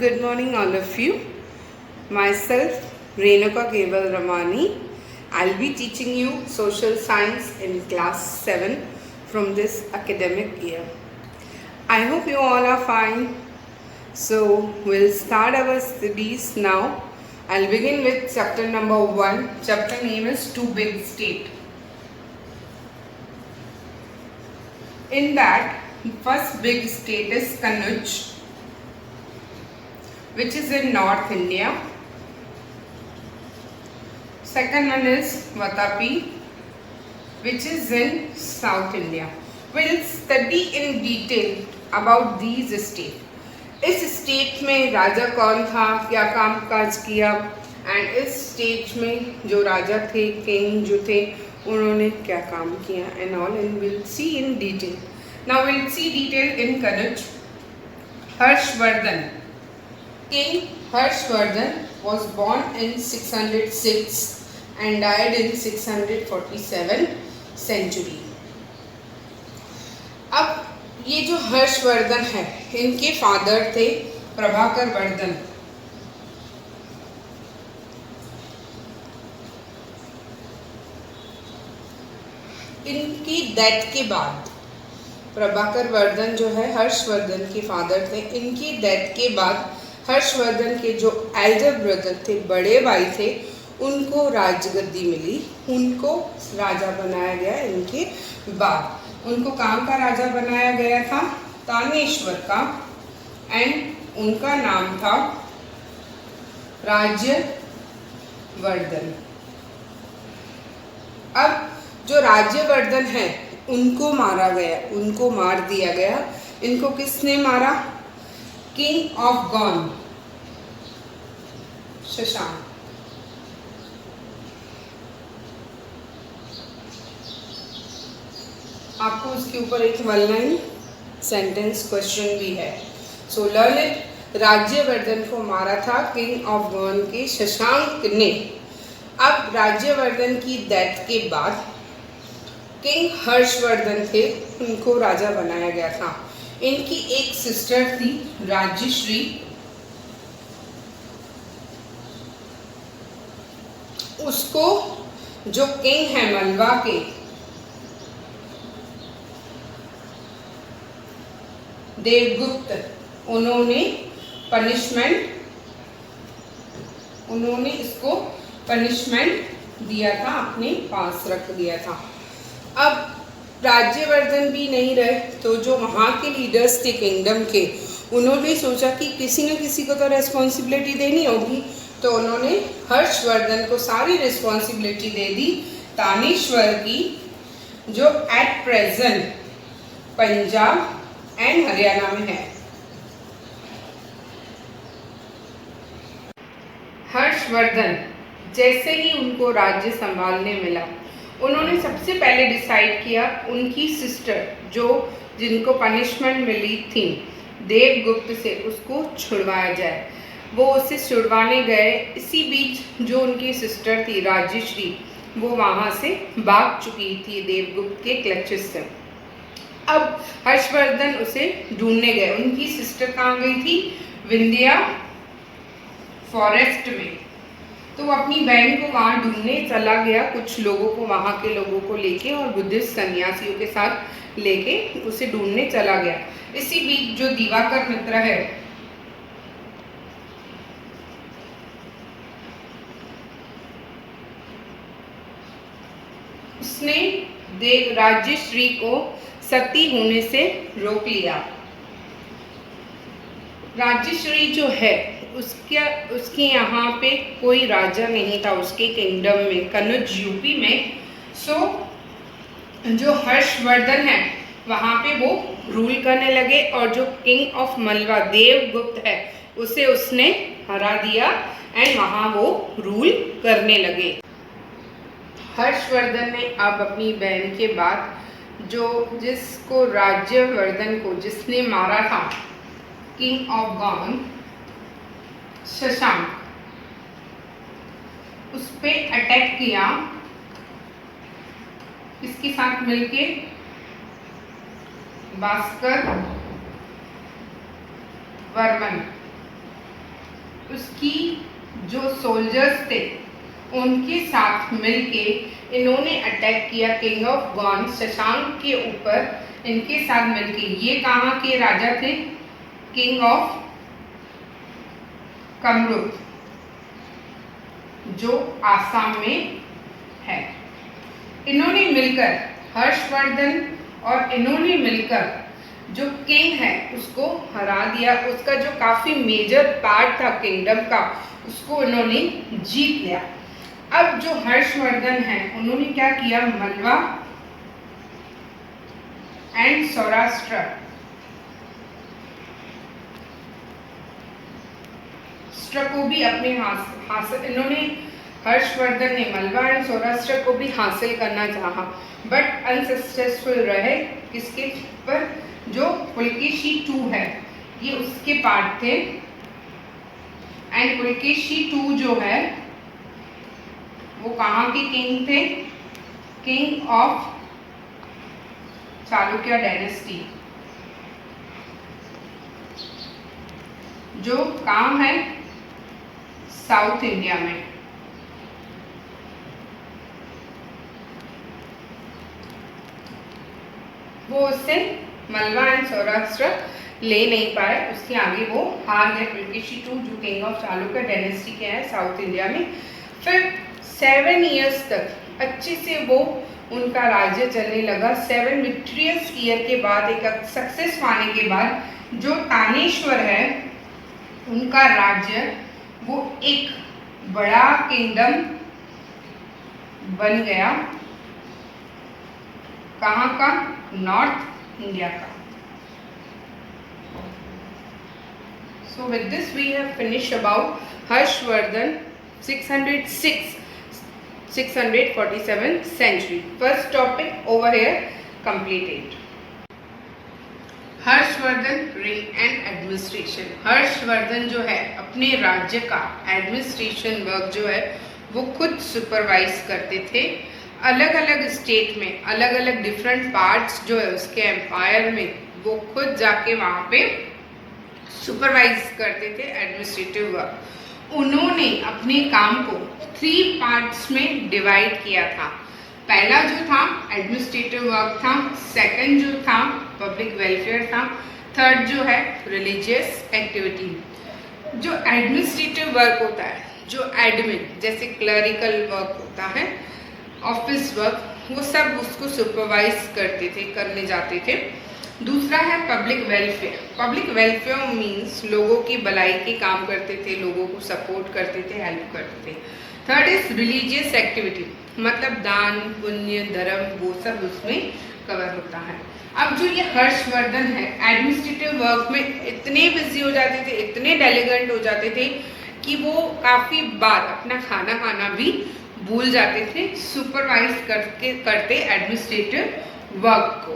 Good morning, all of you. Myself, Renuka Keval Ramani. I'll be teaching you social science in class 7 from this academic year. I hope you all are fine. So, we'll start our studies now. I'll begin with chapter number 1. Chapter name is Too Big State. In that, first big state is Kanuj, which is in North India. Second one is Vatapi, which is in South India. We'll study in detail about these states. इस state में राजा कौन था, क्या काम काज किया, and इस state में जो राजा थे, किंग जो थे, उन्होंने क्या काम किया, and all, and will see in detail. Now will see detail in Kannauj. Harshvardhan. King Harshvardhan was born in 606 and died in 647 century. अब ये जो हर्षवर्धन है, इनके फादर थे प्रभाकर वर्धन. इनकी डेथ के बाद प्रभाकर वर्धन जो है हर्षवर्धन के फादर थे. इनकी डेथ के बाद हर्षवर्धन के जो एल्डर ब्रदर थे, बड़े भाई थे, उनको राजगद्दी मिली. उनको राजा बनाया गया. इनके बाद उनको कहाँ का राजा बनाया गया था? तानेश्वर का. एंड उनका नाम था राज्यवर्धन. अब जो राज्यवर्धन है, उनको मारा गया, उनको मार दिया गया. इनको किसने मारा? King of gone, Shashank. आपको उसके ऊपर एक वन लाइन सेंटेंस क्वेश्चन भी है, सो लर्न इट. राज्यवर्धन को मारा था किंग ऑफ गॉन के शशांक ने. अब राज्यवर्धन की डेथ के बाद किंग हर्षवर्धन थे, उनको राजा बनाया गया था. इनकी एक सिस्टर थी राजश्री. उसको जो किंग है मलवा के, देवगुप्त, उन्होंने इसको पनिशमेंट दिया था, अपने पास रख दिया था. अब राज्यवर्धन भी नहीं रहे, तो जो वहाँ के लीडर्स थे किंगडम के, उन्होंने सोचा कि किसी न किसी को तो रेस्पॉन्सिबिलिटी देनी होगी. तो उन्होंने हर्षवर्धन को सारी रिस्पॉन्सिबिलिटी दे दी तानेश्वर की, जो at present Punjab and Haryana में है. हर्षवर्धन जैसे ही उनको राज्य संभालने मिला, उन्होंने सबसे पहले डिसाइड किया उनकी सिस्टर जिनको पनिशमेंट मिली थी देवगुप्त से, उसको छुड़वाया जाए. वो उसे छुड़वाने गए. इसी बीच जो उनकी सिस्टर थी राजश्री, वो वहाँ से भाग चुकी थी देवगुप्त के क्लचेस से. अब हर्षवर्धन उसे ढूंढने गए. उनकी सिस्टर कहाँ गई थी? विंध्या फॉरेस्ट में. तो वो अपनी बहन को वहाँ ढूंढने चला गया, कुछ लोगों को, वहाँ के लोगों को लेके, और बुद्धिस्ट सन्यासियों के साथ लेके उसे ढूंढने चला गया. इसी बीच जो दिवाकर मित्र है, उसने राजश्री को सती होने से रोक लिया. राजश्री जो है, उसके यहाँ पे कोई राजा नहीं था उसके किंगडम में, कनुज यूपी में. सो जो हर्षवर्धन है वहाँ पे वो रूल करने लगे, और जो किंग ऑफ मलवा देवगुप्त है, उसे उसने हरा दिया एंड वहाँ वो रूल करने लगे. हर्षवर्धन ने अब अपनी बहन के बाद जिसको राज्यवर्धन को जिसने मारा था, किंग ऑफ गॉन शशांक, उस पे अटैक किया. इसके साथ मिलके भास्कर वर्मन उसकी जो सोल्जर्स थे उनके साथ मिलके इन्होंने अटैक किया किंग ऑफ गॉन शशांक के ऊपर। इनके साथ मिलके, ये कहाँ के राजा थे? किंग ऑफ कामरूप, जो आसाम में है। इन्होंने मिलकर हर्षवर्धन और इन्होंने मिलकर जो किंग है उसको हरा दिया। उसका जो काफी मेजर पार्ट था किंगडम का, उसको इन्होंने जीत लिया। अब जो हर्षवर्धन है उन्होंने क्या किया, मलवा एंड सौराष्ट्र को भी अपने हासिल इन्होंने हर्षवर्धन ने मलवा एंड सौराष्ट्र को भी हासिल करना चाहा, बट अनसक्सेसफुल रहे। किसके पर? जो पुलकेशी II है, ये उसके पार्ट थे। एंड पुलकेशी II जो है वो कहाँ के किंग थे? किंग ऑफ चालुक्य डायनेस्टी, जो कहाँ है? साउथ इंडिया में। वो उससे मलवा एंड सौराष्ट्र ले नहीं पाए, उसके आगे वो हार गए। पुलकेशी II जो किंग ऑफ चालुक्य डायनेस्टी के हैं साउथ इंडिया में। फिर 7 इयर्स तक अच्छे से वो उनका राज्य चलने लगा। 7 विक्ट्रियस ईयर के बाद, एक सक्सेस पाने के बाद, जो तानेश्वर है उनका राज्य वो एक बड़ा किंगडम बन गया। कहाँ का? नॉर्थ इंडिया का। So with this we have finished about Harshvardhan 647th century. First topic over here completed. Harshvardhan rain and administration. Harshvardhan जो है अपने राज्य का एडमिनिस्ट्रेशन वर्क जो है वो खुद सुपरवाइज करते थे। अलग अलग स्टेट में अलग अलग डिफरेंट पार्ट्स जो है उसके एम्पायर में वो खुद जाके वहाँ पे सुपरवाइज करते थे एडमिनिस्ट्रेटिव वर्क। उन्होंने अपने काम को 3 पार्ट्स में डिवाइड किया था। पहला जो था एडमिनिस्ट्रेटिव वर्क था, सेकंड जो था पब्लिक वेलफेयर था, थर्ड जो है रिलीजियस एक्टिविटी। जो एडमिनिस्ट्रेटिव वर्क होता है, जो एडमिन जैसे क्लरिकल वर्क होता है, ऑफिस वर्क, वो सब उसको सुपरवाइज करने जाते थे। दूसरा है public welfare. Public welfare means लोगों की भलाई के काम करते थे, लोगों को सपोर्ट करते थे, हेल्प करते थे। थर्ड इज रिलीजियस एक्टिविटी, मतलब दान पुण्य धर्म वो सब उसमें कवर होता है। अब जो ये हर्षवर्धन है एडमिनिस्ट्रेटिव वर्क में इतने बिजी हो जाते थे, इतने डेलीगेंट हो जाते थे कि वो काफ़ी बार अपना खाना खाना भी भूल जाते थे सुपरवाइज करते एडमिनिस्ट्रेटिव वर्क को।